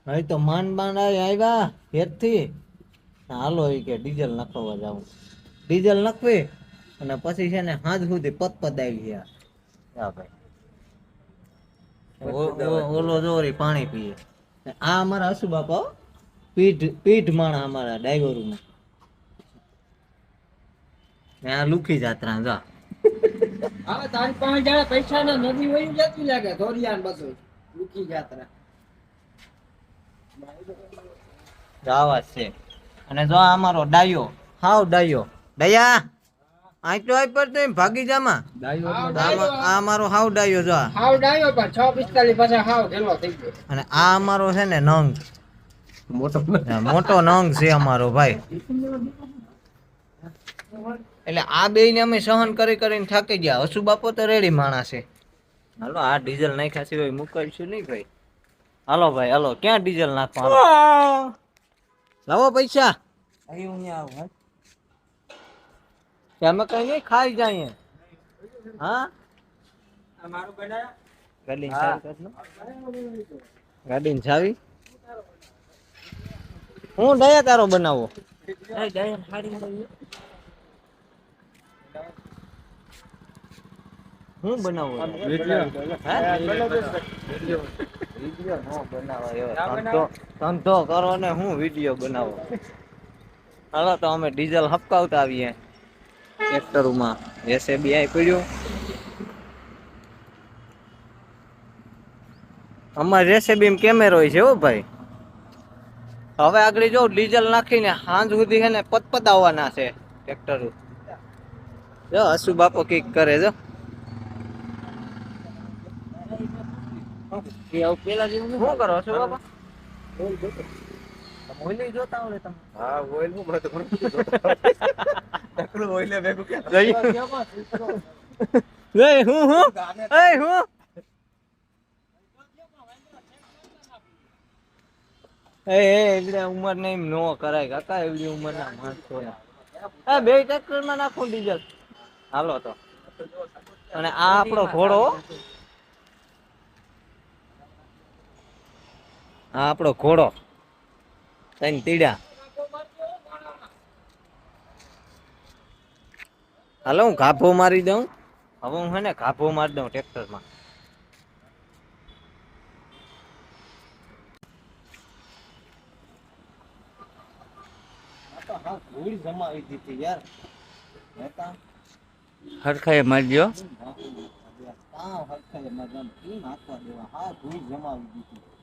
હવે તો માંડ આવ્યા હેતથી હાલો એ કે ડીઝલ નાખવા જાવ ડીઝલ નાખવી અને પછી છે ને હાજ સુધી પત આવી ગયા હા ભાઈ ઓલો જોરી પાણી પીએ આ અમારા હસુ બાપા પીઠ પીઠ માણા અમારા ડાઈવરોના આ લુખી જાત્રા જા હવે તારી પાસે જયારે પૈસા ને નદી વહી જતી લાગે ધોરિયાન બધું લુખી જાત્રા આવા છે અને જો અમારો ડાયો હાવ ડાયો દયા આટલો આઈ પર તો ભાગી જામાં આ અમારો હાવ ડાયો જો હાવ ડાયો પણ 6:45 પછી હાવ ઢેલો થઈ ગયો અને આ અમારો છે ને નંગ મોટો નંગ છે અમારો ભાઈ એટલે આ બે ને અમે સહન કરી કરીને થાકી ગયા હસુ બાપો તો રેડી માણસ છે હાલો આ ડીઝલ નાખ્યા સિવાય મુકાઈશું નહીં ભાઈ હાલો ભાઈ હાલો ક્યાં ડીઝલ નાખવા લાવો પૈસા અમે કઈ નહીં ખાઈ જાય હા ગાડી ચાવી હું દયા તારો બનાવો હું બનાવું ધંધો કરો ને હું વિડીયો બનાવો હાલો તો અમે ડીઝલ હપકાવતા આવીએ ટ્રેક્ટરમાં જેસીબી આઈ પડ્યું અમારે જેસીબી કેમેરો છે હો ભાઈ હવે આગળ જો ડીઝલ નાખીને સાંજ સુધી છે ને પતપતાવવાના છે ટ્રેક્ટર જો હસુ બાપો કઈક કરે જો શું કરો છો બાપા ઓઇલ જોતા આવડે તમે હા ઓઇલ હું મને તો ઘણું ઓઇલ ભેગું કે જઈ હું એવડી ઉંમર નહીં નો કરાય કાકા એવડી ઉંમર ના માણસો બે ટ્રેક્ટર માં નાખું ડીઝલ હાલો તો અને આ આપણો ઘોડો આ આપણો ઘોડો તઈને તીડા હાલો હું ગાભો મારી દઉં હવે હું હે ને ગાભો મારી દઉં ટ્રેક્ટરમાં ધૂળ જમાવી દીધી યાર હરખાએ મારજો હરખાએ મારજો નાખવા દેવા હા ધૂળ જમાવી દીધી